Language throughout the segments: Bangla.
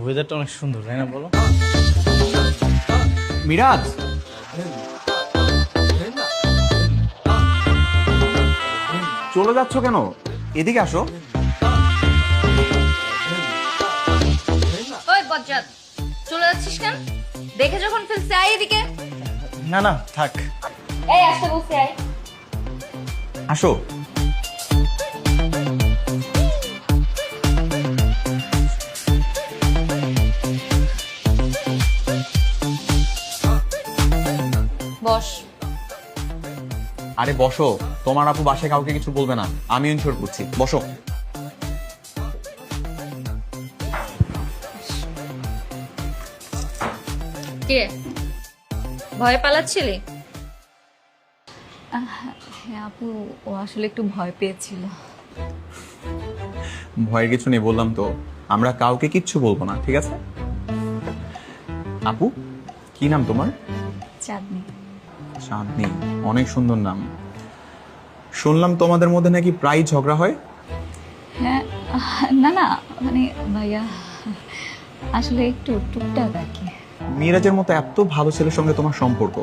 ওয়েদারটা অনেক সুন্দর তাই না বলো? মিরাজ, চলে যাচ্ছ কেন? এদিকে আসো। ওই বজ্জাত, চলে যাচ্ছিস কেন? দেখে যখন ফেলছে আয় এদিকে। না না থাক। এই আসতে বলছে আয়। আসো। বস। আরে বসো, তোমার আপু বাসায় কাউকে কিছু বলবে না, আমি ইনশোর করছি। বসো। কে ভয় পালাচ্ছিলি? হ্যাঁ আপু, ও আসলে একটু ভয় পেয়েছিল। ভয়ের কিছু নেই, বললাম তো আমরা কাউকে কিচ্ছু বলবো না, ঠিক আছে? আপু, কি নাম তোমার? চাঁদনি। চাঁদনি, অনেক সুন্দর নাম। শুনলাম তোমাদের মধ্যে নাকি প্রায় ঝগড়া হয়। হ্যাঁ, না না মানে ভাইয়া আসলে একটু টুকটাক আর কি। মিরাজের মতো এত ভালো ছেলের সঙ্গে তোমার সম্পর্ক,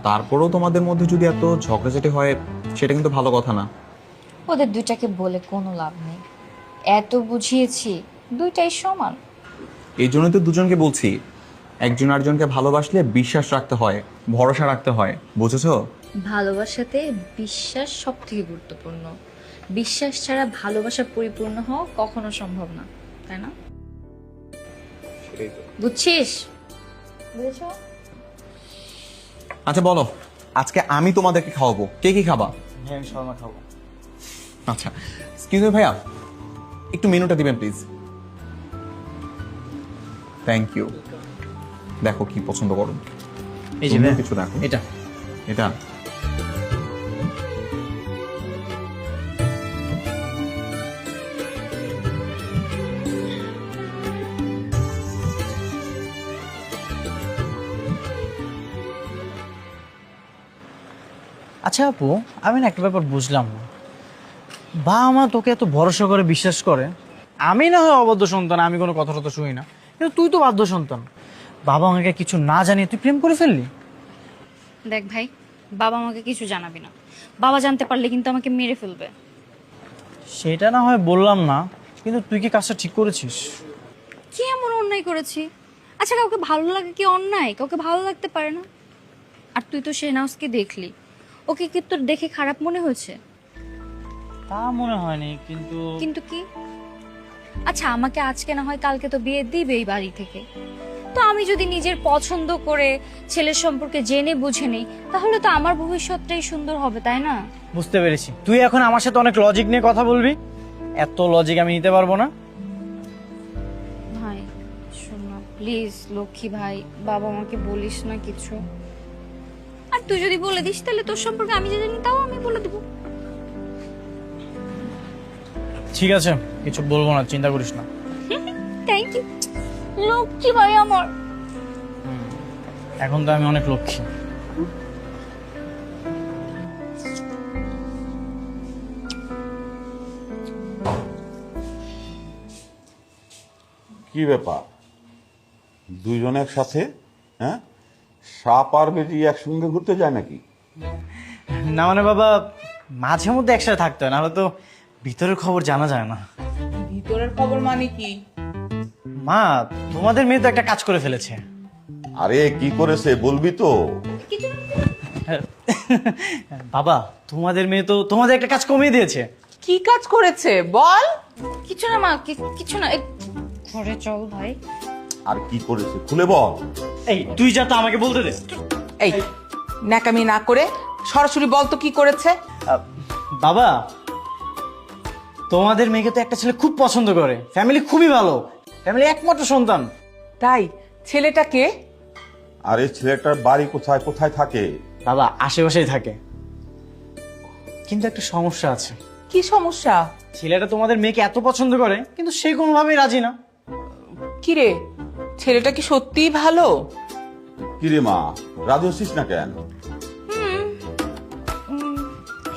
তারপরেও তোমাদের মধ্যে যদি এত ঝগড়াঝাটি হয়, সেটা কিন্তু ভালো কথা না। ওদের দুইটাকে বলে কোনো লাভ নেই, এত বুঝিয়েছি, দুইটাই সমান। এই জন্যই তো দুজনকে বলছি, একজন আরেকজনকে ভালোবাসলে বিশ্বাস রাখতে হয়, ভরসা রাখতে হয়, বুঝেছো? ভালোবাসাতে বিশ্বাস সব থেকে গুরুত্বপূর্ণ। বিশ্বাস ছাড়া ভালোবাসা পরিপূর্ণ হওয়া কখনো সম্ভব না, তাই না? বুঝছিস? বুঝেছো? আচ্ছা বলো, আজকে আমি তোমাদেরকে খাওয়াবো, কে কি খাবা? হ্যাঁ আমি শর্মা খাবো। আচ্ছা, এক্সকিউজ মি ভাইয়া, একটু মেনুটা দিবেন প্লিজ। Thank you. দেখো কি পছন্দ করো। এই যে তুমিও ভাই, কিছু দেখো। এটা এটা আচ্ছা আপু, আমি না একটা ব্যাপার বুঝলাম না। বাবা মা তোকে এত ভরসা করে বিশ্বাস করে, আমি না হয় অবাধ্য সন্তান, আমি কোনো কথা টথা শুনি না, কিন্তু তুই তো বাধ্য সন্তান। বাবা আমাকে কিছু না জানিয়ে তুই প্রেম করে ফেললি। দেখ ভাই, বাবা আমাকে কিছু জানাবি না। বাবা জানতে পারলে কিন্তু আমাকে মেরে ফেলবে। সেটা না হয় বললাম না, কিন্তু তুই কি কাজটা ঠিক করেছিস? কি এমন অন্যায় করেছি? আচ্ছা, কাউকে ভালো লাগে কি অন্যায়? কাউকে ভালো লাগতে পারে না। আর তুই তো শেহনাজকে দেখলি, ওকে কি তোর দেখে খারাপ মনে হয়েছে? তা মনে হয়নি, কিন্তু কিন্তু কি? আচ্ছা, আমাকে আজকে না হয় কালকে তো বিয়ে দিবে এই বাড়ি থেকে। তো আমি যদি নিজের পছন্দ করে ছেলের সম্পর্কে জেনে বুঝে নেই, তাহলে তো আমার ভবিষ্যৎটাই সুন্দর হবে, তাই না? বুঝতে পেরেছি, তুই এখন আমার সাথে অনেক লজিক নিয়ে কথা বলবি। এত লজিক আমি নিতে পারবো না। ভাই শোন না প্লিজ, লক্ষ্মী ভাই, বাবা আমাকে বলিস না কিছু। আর তুই যদি বলে দিস, তাহলে তোর সম্পর্কে আমি যা জানি তাও আমি বলে দেবো। ঠিক আছে, কিছু বলবো না, চিন্তা করিস না। থ্যাংক ইউ লক্ষ্মী ভাই আমার। এখন তো আমি অনেক লক্ষ্মী। কি ব্যাপার, দুইজন একসাথে? হ্যাঁ, সাপ আর বেটি একসঙ্গে ঘুরতে যায় নাকি? না মানে বাবা, মাঝে মধ্যে একসাথে থাকতে হয়, নাহলে তো ভিতরের খবর জানা যায় না। ভিতরের খবর মানে কি? মা, তোমাদের মেয়ে তো একটা কাজ করে ফেলেছে। আরে কি করেছে বলবি তো? বাবা, তোমাদের মেয়ে তো তোমাদের একটা কাজ কমিয়ে দিয়েছে। কি কাজ করেছে বল? কিছু না মা, কিছু না। ঘরে চল ভাই। আর কি করেছে খুলে বল। এই তুই যা, তো আমাকে বলতে দে। এই ন্যাকামি না করে সরাসরি বল তো কি করেছে? বাবা, তোমাদের মেয়েকে তো একটা ছেলে খুব পছন্দ করে, ফ্যামিলি খুবই ভালো, ফ্যামিলি একমাত্র সন্তান। তাই ছেলেটা কে? আরে ছেলেটার বাড়ি কোথায় কোথায় থাকে? বাবা আশেপাশেই থাকে, কিন্তু একটা সমস্যা আছে। কি সমস্যা? ছেলেটা তোমাদের মেয়েকে এত পছন্দ করে, কিন্তু সে কোনোভাবেই রাজি না। কি রে, ছেলেটা কি সত্যিই ভালো? কিরে মা, রাজি হচ্ছিস না কেন?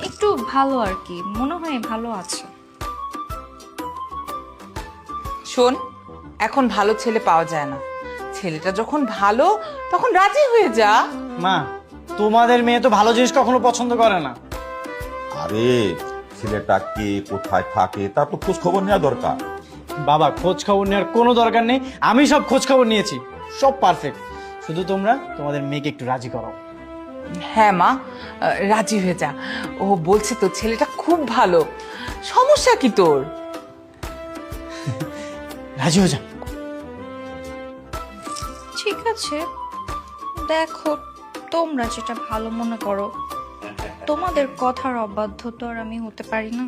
একটু ভালো আর কি, মনে হয় ভালো আছে। শোন, এখন ভালো ছেলে পাওয়া যায় না। ছেলেটা যখন ভালো তখন রাজি হয়ে যা। মা, তোমাদের মেয়ে তো ভালো জিনিস কখনো পছন্দ করে না। আরে ছেলেটা কে কোথায় থাকে তার তো খোঁজ খবর নেওয়া দরকার। বাবা, খোঁজ খবর নেওয়ার কোনো দরকার নেই, আমি সব খোঁজ খবর নিয়েছি, সব পারফেক্ট। শুধু তোমরা তোমাদের মেয়েকে একটু রাজি করো। হ্যাঁ মা, রাজি হয়ে যা। ও বলছে তো ছেলেটা খুব ভালো, সমস্যা কি তোর? রাজি হয়ে যা। ঠিক আছে, দেখো তোমরা যেটা ভালো মনে করো। তোমাদের কথার অবাধ্য তো আর আমি হতে পারি না।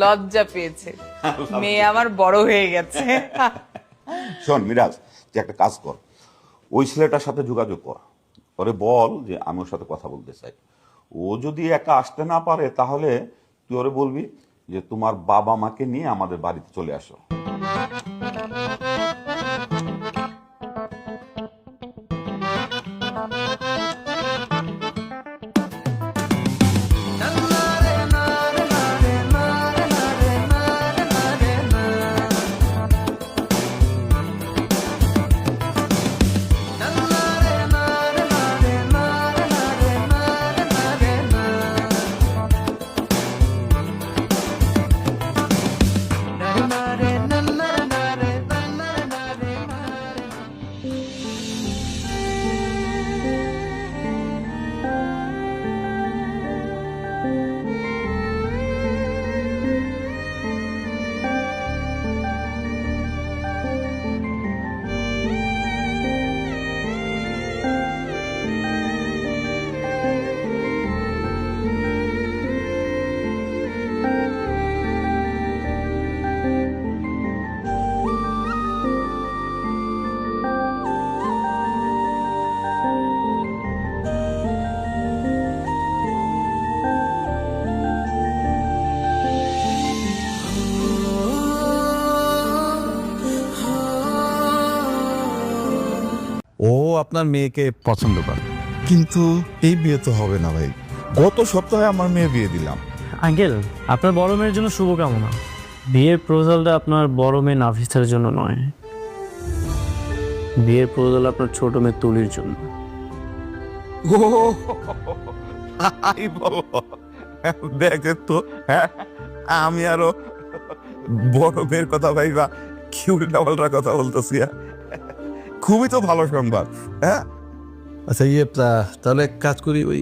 লজ্জা পেয়েছে, মেয়ে আমার বড় হয়ে গেছে। শোন মিরাজ, তুই একটা কাজ কর, ওই ছেলেটার সাথে যোগাযোগ কর, ওরে বল যে আমি ওর সাথে কথা বলতে চাই। ও যদি একা আসতে না পারে তাহলে তুই ওরে বলবি যে তোমার বাবা মাকে নিয়ে আমাদের বাড়িতে চলে আসো। ও আপনার মেয়েকে পছন্দ করে। কিন্তু এই বিয়ে তো হবে না ভাই, গত সপ্তাহে আমার মেয়ে বিয়ে দিলাম। আঙ্কেল, আপনার বড় মেয়ের জন্য শুভকামনা। বিয়ের প্রপোজালটা আপনার বড় মেয়ে নাফিসার জন্য নয়, বিয়ের প্রপোজাল আপনার ছোট মেয়ে তুলির জন্য। ও হাই বলো, দেখে তো হ্যাঁ, আমি আরো বড় মেয়ের কথা ভাইবা কি উল্টাপাল্টা কথা বলতেছি। খুবই তো ভালো সংবাদ। হ্যাঁ আচ্ছা তাহলে এক কাজ করি, ওই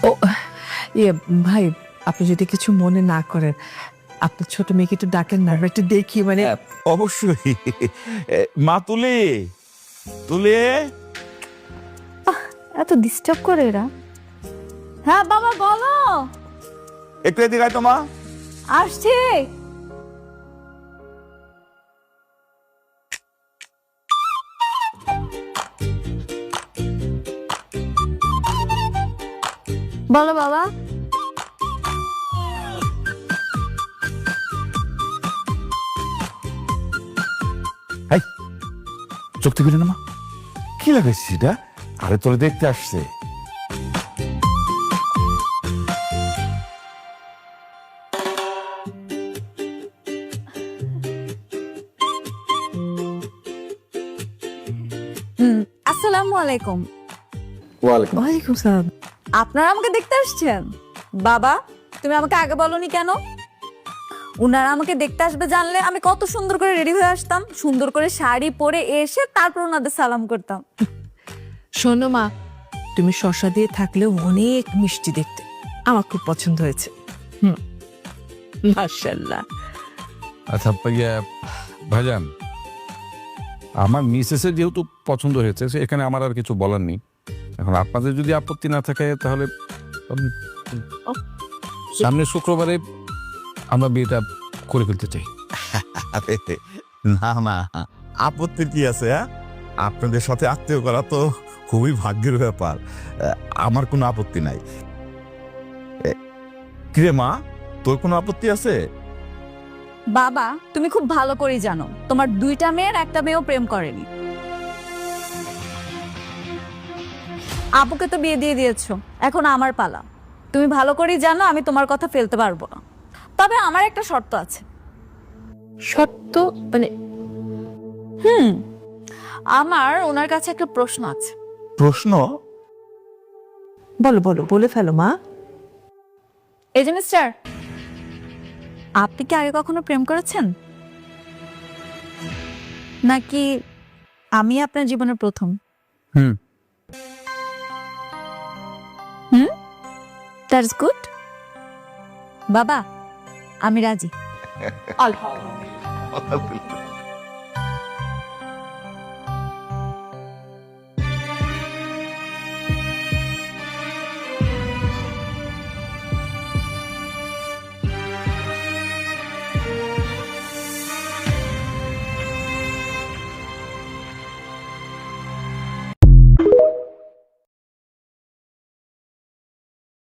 ও ভাই, আপনি যদি কিছু মনে না করেন, আপনার ছোট মেয়েকে একটু ডাকেন না, একটু দেখি। মানে অবশ্যই। মা তুলে তুলে এত ডিস্টার্ব করে এরা। হ্যাঁ বাবা বলো। একটু এদিকে আয় তো মা। আসছি। বলো বাবা। চোখ থেকে না মা, কি লাগাইছিস এটা? আরে তোরে দেখতে আসছে। আসসালামু আলাইকুম। ওয়ালাইকুম সালাম। আপনারা আমাকে দেখতে আসছেন? বাবা, তুমি আমাকে আগে বলনি কেন? উনারা আমাকে দেখতে আসবে জানলে আমি কত সুন্দর করে রেডি হয়ে আসতাম, সুন্দর করে শাড়ি পরে এসে তারপর ওনাদের সালাম করতাম। শোনো মা, তুমি শসা দিয়ে থাকলেও অনেক মিষ্টি দেখতে, আমার খুব পছন্দ হয়েছে। মাশাআল্লাহ। আচ্ছা ভাইজান, আমার মিসেসের যেহেতু পছন্দ হয়েছে, এখানে আমার আর কিছু বলার নেই। এখন আপনাদের যদি আপত্তি না থাকে তাহলে সামনের শুক্রবারে আমরা বিয়েটা করে ফেলতে চাই। না না, আপত্তি কি আছে? হ্যাঁ, আপনাদের সাথে আত্মীয় করা তো খুবই ভাগ্যের ব্যাপার। আমার কোনো আপত্তি নাই। কিরে মা, তোর কোনো আপত্তি আছে? বাবা, তুমি খুব ভালো করেই জানো তোমার দুইটা মেয়ের একটা মেয়েও প্রেম করেনি। আপুকে তো বিয়ে দিয়ে দিয়েছো, এখন আমার পালা। তুমি ভালো করেই জানো আমি তোমার কথা ফেলতে পারবো না, তবে আমার একটা শর্ত আছে। শর্ত মানে? আমার ওনার কাছে একটা প্রশ্ন আছে। প্রশ্ন? বলো বলো, বলে ফেলো মা। এই যে মিস্টার, আপনি কি আগে কখনো প্রেম করেছেন, নাকি আমি আপনার জীবনের প্রথম? হুম। That's good. বাবা, আমি রাজি। অল্প